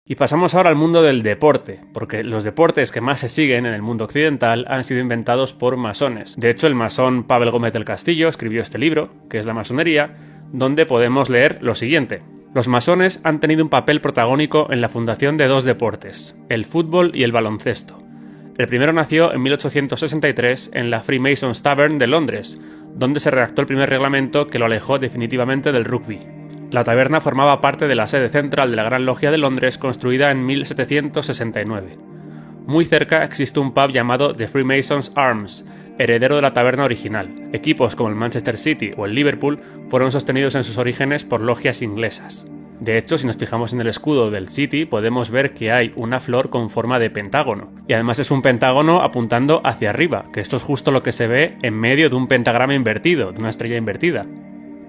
Y pasamos ahora al mundo del deporte, porque los deportes que más se siguen en el mundo occidental han sido inventados por masones. De hecho, el masón Pavel Gómez del Castillo escribió este libro, que es La masonería, donde podemos leer lo siguiente. Los masones han tenido un papel protagónico en la fundación de dos deportes, el fútbol y el baloncesto. El primero nació en 1863 en la Freemasons Tavern de Londres, donde se redactó el primer reglamento que lo alejó definitivamente del rugby. La taberna formaba parte de la sede central de la Gran Logia de Londres, construida en 1769. Muy cerca existe un pub llamado The Freemasons Arms, heredero de la taberna original. Equipos como el Manchester City o el Liverpool fueron sostenidos en sus orígenes por logias inglesas. De hecho, si nos fijamos en el escudo del City, podemos ver que hay una flor con forma de pentágono. Y además es un pentágono apuntando hacia arriba, que esto es justo lo que se ve en medio de un pentagrama invertido, de una estrella invertida.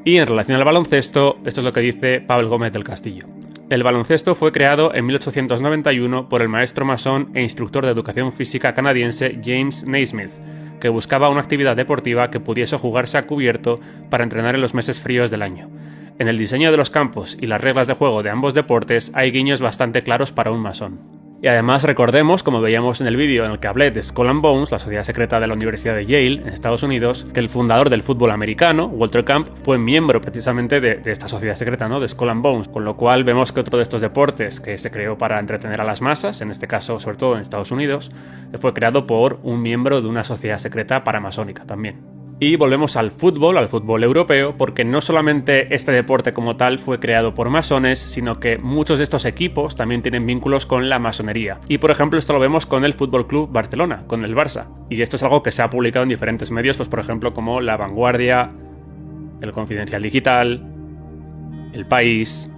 Y en relación al baloncesto, esto es lo que dice Pavel Gómez del Castillo. El baloncesto fue creado en 1891 por el maestro masón e instructor de educación física canadiense James Naismith, que buscaba una actividad deportiva que pudiese jugarse a cubierto para entrenar en los meses fríos del año. En el diseño de los campos y las reglas de juego de ambos deportes hay guiños bastante claros para un masón. Y además recordemos, como veíamos en el vídeo en el que hablé de Skull and Bones, la sociedad secreta de la Universidad de Yale, en Estados Unidos, que el fundador del fútbol americano, Walter Camp, fue miembro precisamente de esta sociedad secreta, ¿no?, de Skull and Bones, con lo cual vemos que otro de estos deportes que se creó para entretener a las masas, en este caso sobre todo en Estados Unidos, fue creado por un miembro de una sociedad secreta paramasónica también. Y volvemos al fútbol europeo, porque no solamente este deporte como tal fue creado por masones, sino que muchos de estos equipos también tienen vínculos con la masonería. Y por ejemplo esto lo vemos con el Fútbol Club Barcelona, con el Barça. Y esto es algo que se ha publicado en diferentes medios, pues por ejemplo como La Vanguardia, El Confidencial Digital, El País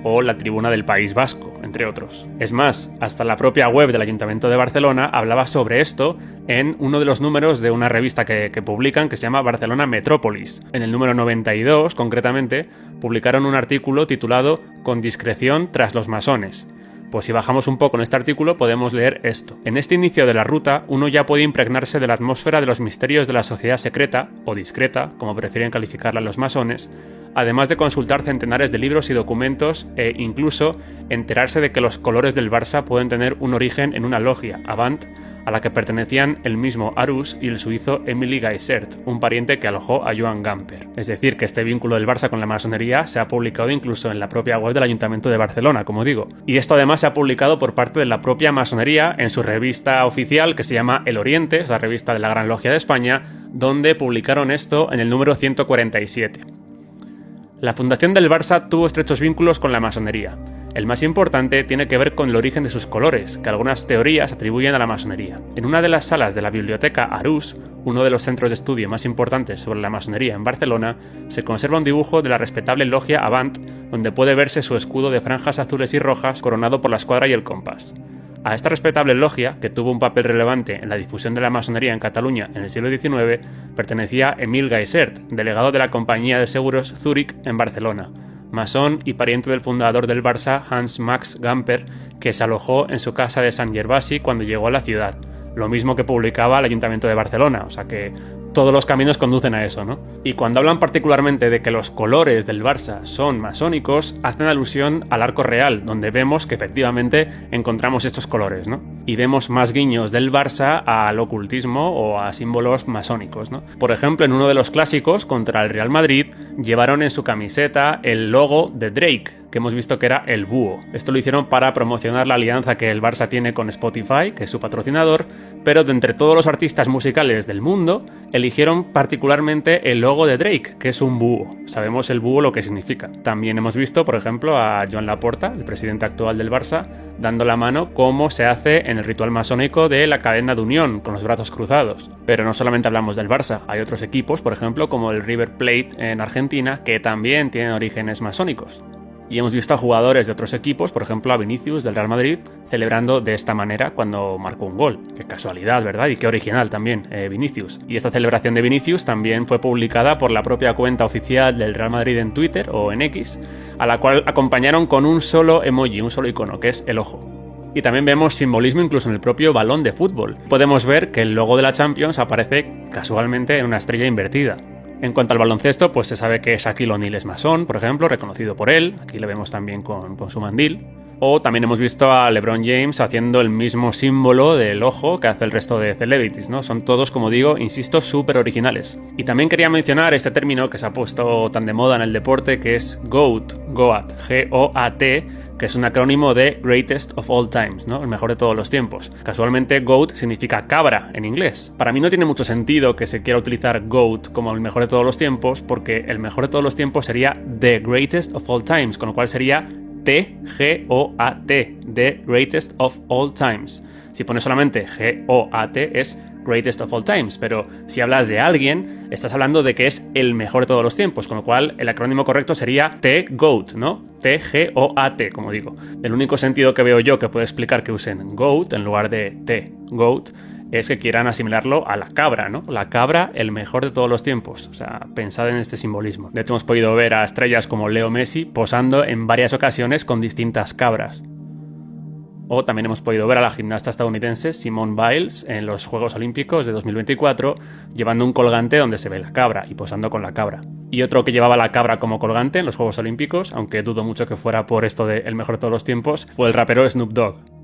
o la Tribuna del País Vasco, entre otros. Es más, hasta la propia web del Ayuntamiento de Barcelona hablaba sobre esto en uno de los números de una revista que publican que se llama Barcelona Metrópolis. En el número 92, concretamente, publicaron un artículo titulado Con discreción tras los masones. Pues si bajamos un poco en este artículo podemos leer esto. En este inicio de la ruta, uno ya puede impregnarse de la atmósfera de los misterios de la sociedad secreta, o discreta, como prefieren calificarla los masones, además de consultar centenares de libros y documentos e incluso enterarse de que los colores del Barça pueden tener un origen en una logia, Avant, a la que pertenecían el mismo Arús y el suizo Émile Gaissert, un pariente que alojó a Joan Gamper. Es decir, que este vínculo del Barça con la masonería se ha publicado incluso en la propia web del Ayuntamiento de Barcelona, como digo. Y esto además se ha publicado por parte de la propia masonería en su revista oficial que se llama El Oriente, es la revista de la Gran Logia de España, donde publicaron esto en el número 147. La fundación del Barça tuvo estrechos vínculos con la masonería. El más importante tiene que ver con el origen de sus colores, que algunas teorías atribuyen a la masonería. En una de las salas de la biblioteca Arús, uno de los centros de estudio más importantes sobre la masonería en Barcelona, se conserva un dibujo de la respetable logia Avant, donde puede verse su escudo de franjas azules y rojas coronado por la escuadra y el compás. A esta respetable logia, que tuvo un papel relevante en la difusión de la masonería en Cataluña en el siglo XIX, pertenecía Émile Gaissert, delegado de la compañía de seguros Zurich en Barcelona, masón y pariente del fundador del Barça, Hans Max Gamper, que se alojó en su casa de Sant Gervasi cuando llegó a la ciudad, lo mismo que publicaba el Ayuntamiento de Barcelona, o sea que todos los caminos conducen a eso, ¿no? Y cuando hablan particularmente de que los colores del Barça son masónicos, hacen alusión al Arco Real, donde vemos que efectivamente encontramos estos colores, ¿no? Y vemos más guiños del Barça al ocultismo o a símbolos masónicos, ¿no? Por ejemplo, en uno de los clásicos contra el Real Madrid, llevaron en su camiseta el logo de Drake, que hemos visto que era el búho. Esto lo hicieron para promocionar la alianza que el Barça tiene con Spotify, que es su patrocinador, pero de entre todos los artistas musicales del mundo, eligieron particularmente el logo de Drake, que es un búho. Sabemos el búho lo que significa. También hemos visto, por ejemplo, a Joan Laporta, el presidente actual del Barça, dando la mano como se hace en el ritual masónico de la cadena de unión, con los brazos cruzados. Pero no solamente hablamos del Barça, hay otros equipos, por ejemplo, como el River Plate en Argentina, que también tienen orígenes masónicos. Y hemos visto a jugadores de otros equipos, por ejemplo a Vinicius del Real Madrid, celebrando de esta manera cuando marcó un gol. Qué casualidad, ¿verdad? Y qué original también, Vinicius. Y esta celebración de Vinicius también fue publicada por la propia cuenta oficial del Real Madrid en Twitter, o en X, a la cual acompañaron con un solo emoji, un solo icono, que es el ojo. Y también vemos simbolismo incluso en el propio balón de fútbol. Podemos ver que el logo de la Champions aparece casualmente en una estrella invertida. En cuanto al baloncesto, pues se sabe que Shaquille O'Neal es masón, por ejemplo, reconocido por él. Aquí lo vemos también con su mandil. O también hemos visto a LeBron James haciendo el mismo símbolo del ojo que hace el resto de celebrities, ¿no? Son todos, como digo, insisto, súper originales. Y también quería mencionar este término que se ha puesto tan de moda en el deporte, que es GOAT, G-O-A-T, que es un acrónimo de Greatest of All Times, ¿no? El mejor de todos los tiempos. Casualmente, GOAT significa cabra en inglés. Para mí no tiene mucho sentido que se quiera utilizar GOAT como el mejor de todos los tiempos, porque el mejor de todos los tiempos sería The Greatest of All Times, con lo cual sería T-G-O-A-T, The Greatest of All Times. Si pones solamente G-O-A-T es Greatest of All Times, pero si hablas de alguien, estás hablando de que es el mejor de todos los tiempos, con lo cual el acrónimo correcto sería T-GOAT, ¿no? T-G-O-A-T, como digo. El único sentido que veo yo que puede explicar que usen GOAT en lugar de T-GOAT es que quieran asimilarlo a la cabra, ¿no? La cabra, el mejor de todos los tiempos. O sea, pensad en este simbolismo. De hecho, hemos podido ver a estrellas como Leo Messi posando en varias ocasiones con distintas cabras. O también hemos podido ver a la gimnasta estadounidense Simone Biles en los Juegos Olímpicos de 2024 llevando un colgante donde se ve la cabra y posando con la cabra. Y otro que llevaba la cabra como colgante en los Juegos Olímpicos, aunque dudo mucho que fuera por esto de el mejor de todos los tiempos, fue el rapero Snoop Dogg.